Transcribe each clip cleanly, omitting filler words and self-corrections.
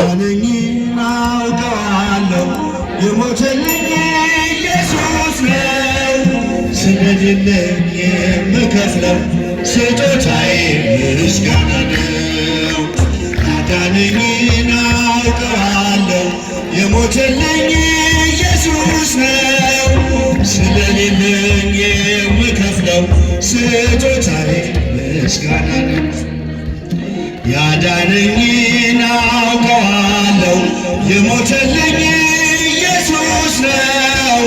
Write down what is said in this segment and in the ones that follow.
ያዳነኝን አውቀዋለሁ የሞተልኝ ኢየሱስ ነው። ስለሌለኝ የምከፍለው ስጦታዬ ምስጋና ነው። ያዳነኝን አውቀዋለሁ የሞተልኝ ኢየሱስ ነው። ስለሌለኝ የምከፍለው ስጦታዬ ምስጋና ነው። ያዳነኝን አውቀዋለሁ የሞተልኝ ኢየሱስ ነው።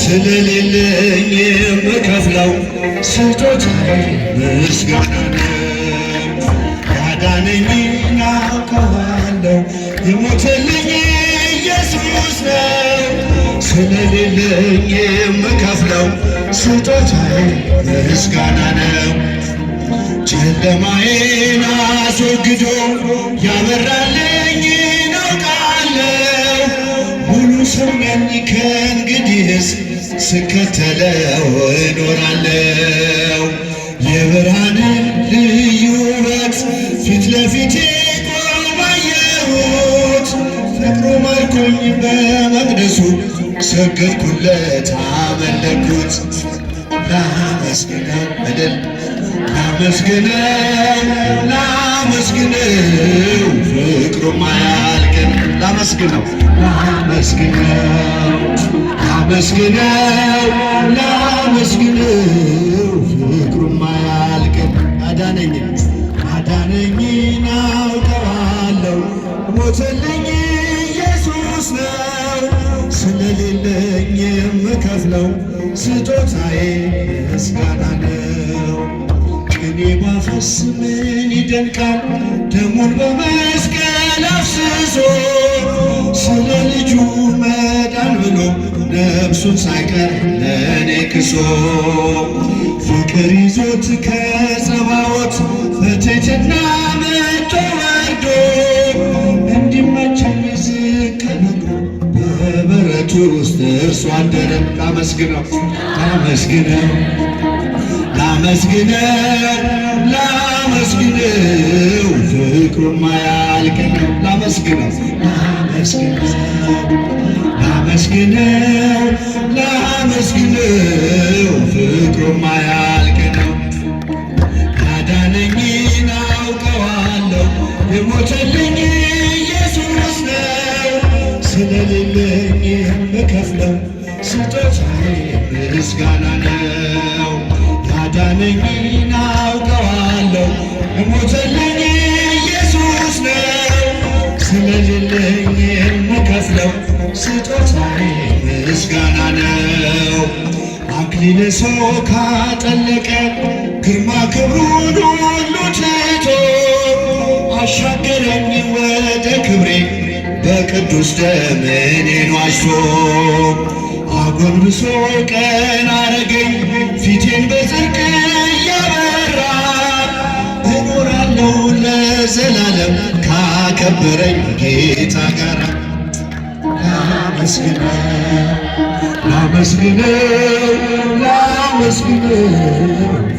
ስለሌለኝ የምከፍለው ስጦታዬ ምስጋና ነው። ያዳነኝን አውቀዋለሁ የሞተልኝ ኢየሱስ ነው። ስለሌለኝ የምከፍለው ስጦታዬ ምስጋና ነው። ጨለማዬን አስወግዶ ያበራልኝን አውቃለሁ። ሙሉ ሰው ነኝ ከእንግዲህስ ስከተለው እኖራለሁ። የብርሃንን ልዩ ውበት ፊት ለፊቴ ቆሞ አየሁት። ፍቅሩ ማርኮኝ በመቅደሱ ሰገድኩለት አመለኩት። ላመስግነው በደል ላመስግነው ፍቅሩም አያልቅም። ላመስግነው ፍቅሩም አያልቅም። ያዳነኝን አውቀዋለሁ ሞተልኝ ኢየሱስ ነው። ስለሌለኝ የምከፍለው ስጦታዬ ምስጋና ነው። ቅኔ ባፈስ ምን ይደንቃል ደሙን በመስቀል አፍስሶ ስለ ልጁ መዳን ብሎ ነፍሱን ሳይቀር ለእኔ ክሶ ፍቅር ይዞት ከጸባዖት በትሕትና መጥቶ ወርዶ እንዲመቸኝ ዝቅ ብሎ በበረቱ ውስጥ እርሱ አደረ። ላመስግነው ፍቅሩም አያልቅም። ላመስግነው ፍቅሩም አያልቅም። ያዳነኝን አውቀዋለሁ የሞተልኝ ኢየሱስ ነው። ስለሌለኝ የምከፍለው ስጦታዬ ምስጋና ነው። ያዳነኝን አውቀዋለሁ የሞተልኝ ኢየሱስ ነው። ስለሌለኝ የምከፍለው ስጦታዬ ምስጋና ነው። አክሊለ ሦክ ካጠለቀ ግርማ ክብሩን ሁሉ ትቶ አሻገረኝ ወደ ክብሬ በቅዱስ ደም እኔን ዋጅቶ አጎንብሶ ቀና አረገኝ ፊቴን በጽድቅ እያበራ እኖራለሁ ለዘላለም ካከበረኝ ጌታ ጋር። ላመስግነው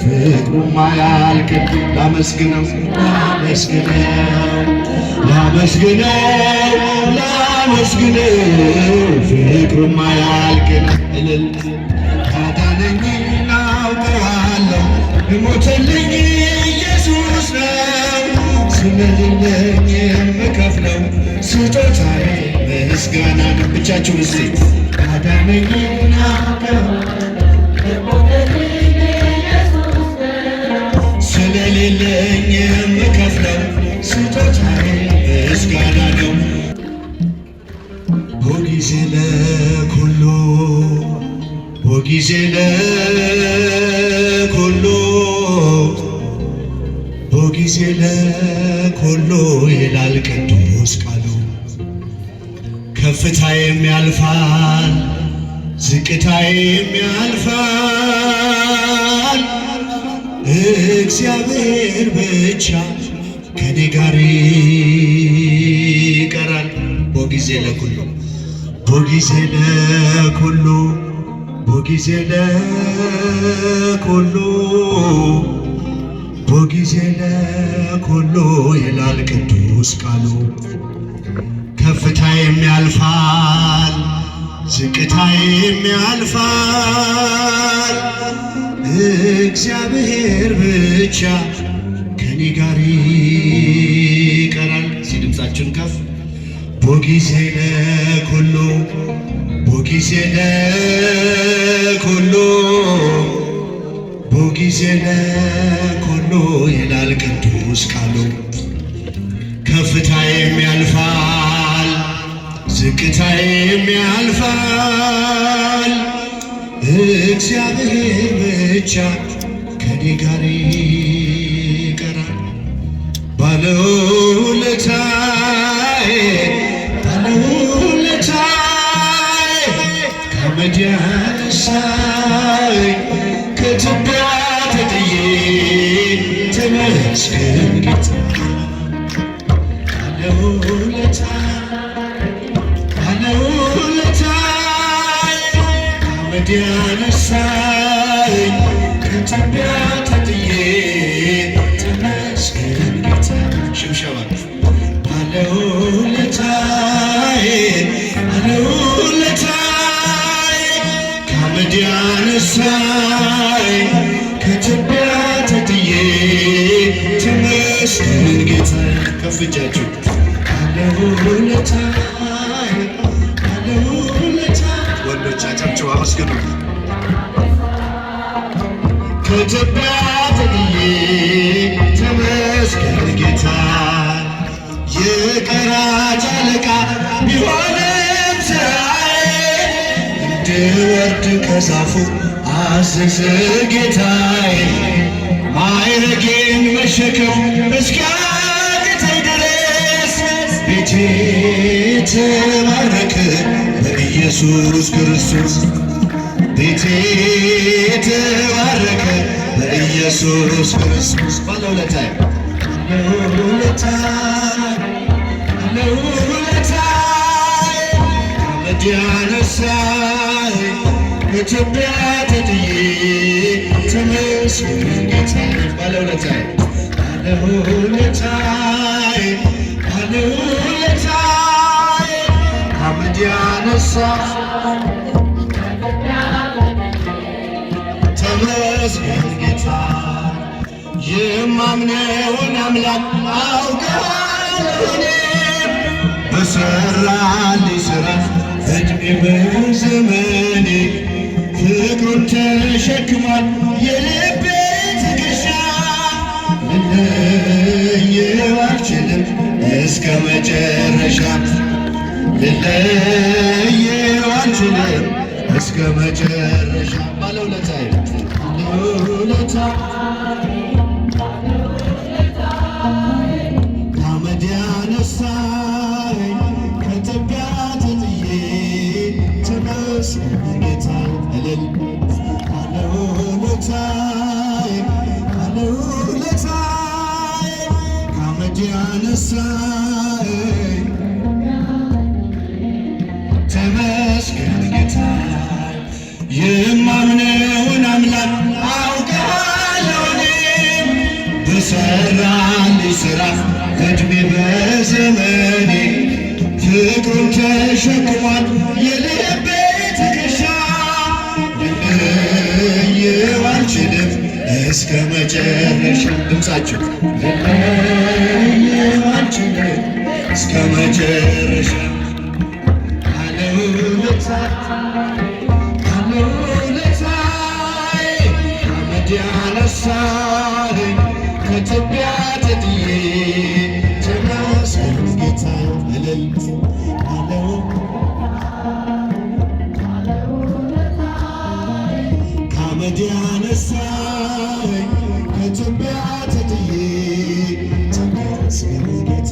ፍቅሩም አያልቅም። ላመስግነው ፍቅሩም አያልቅም። ያዳነኝን አውቀዋለሁ የሞተልኝ ኢየሱስ ነው። ስለሌለኝ የምከፍለው ስጦታዬ ምስጋና ነው። ብቻችሁን እስቲ ያዳነኝን ስለሌለኝ የምከፍለው ስጦታዬ ምስጋና ነው። ቦጊዜ ለኩሉ ይላል ቅዱስ ቃሉ። ከፍታዬም ያልፋል ዝቅታዬም ያልፋል፣ እግዚአብሔር ብቻ ከኔ ጋር ይቀራል። ቦጊዜ ለኩሉ ቦጊዜ ለኩሉ ይላል ቅዱስ ቅዱስ ቃሉ። ከፍታዬም ያልፋል ዝቅታዬም ያልፋል፣ እግዚአብሔር ብቻ ከኔ ጋር ይቀራል። ድምፃችን ከፍ ቦጊዜ ለኩሉ ቦጊዜ ለኩሉ ቦጊዜ ለኩሉ ይላል ቅዱስ ቃሉ። ከፍታዬም ያልፋል ዝቅታዬም ያልፋል፣ እግዚአብሔር ብቻ ከኔ ጋር ይቀራል። ባለውለታዬ ባለውለታዬ ከአመድ ያነሳኝ ከትቢያ ተጥዬ ተመስገን ጌታ። ባለውለታዬ ከአመድ ያነሳኝ ከትቢያ ተጥዬ ተመስገን ጌታ። ሽብሸባ ባለውለታዬ ባለውለታዬ ከአመድ ያነሳኝ ከትቢያ ተጥዬ ተመስገን ጌታ። ከፍ እጃችሁ ባለውለታዬ ባለውለታዬ ወንዶች አጨብጭቡ አመስግኑ። ከትቢያ ተጥዬ ተመስገን ጌታ። የቀራጭ አለቃ ቢሆንም ሥራዬ እንድወርድ ከዛፉ አዘዘ ጌታዬ። ማዕረጌን መሸከም እስኪያቅተኝ ድረስ ቤቴ ተባረከ በኢየሱስ ክርስቶስ። ቤቴ ተባረከ በኢየሱስ ክርስቶስ። ባለውለታዬ ባለውለታዬ ከአመድ ያነሳኝ ከትቢያ ተጥዬ ተመስገን ጌታ። ባለውለታዬ ባለውለታዬ ባለውለታዬ ከአመድ ያነሳኝ ተመስገን ጌታ። የማምነውን አምላክ አውቃለሁ እኔም በሠራልኝ ሥራ ዕድሜ በዘመኔ ፍቅሩን ተሸክሟል የልቤ ትከሻ። ልለየው አልችልም እስከ መጨረሻ ልለየው አልችልም እስከ መጨረሻ። ባለውለታዬ ባለውለታዬ ከአመድ ያነሳኝ ከትቢያ ተጥዬ ተመስገን ጌታ። እልል ባለውለታዬ ባለውለታዬ ከአመድ ያነሳኝ ተመስገን ጌታ። የማምነውን አምላክ አውቃለሁ እኔም በሠራልኝ ሥራ ዕድሜ በዘመኔ ፍቅሩን ተሸክሟል የልቤ ትከሻ። ልለየው አልችልም እስከ መጨረሻ። ድምፃችሁ ልለየው አልችልም እስከ መጨረሻ። ባለውለታዬ ከአመድ ያነሳኝ ከትቢያ ተጥዬ ተመስገን ጌታ። እልል ከአመድ ያነሳኝ ከትቢያ ተጥዬ ተመስገን ጌታ።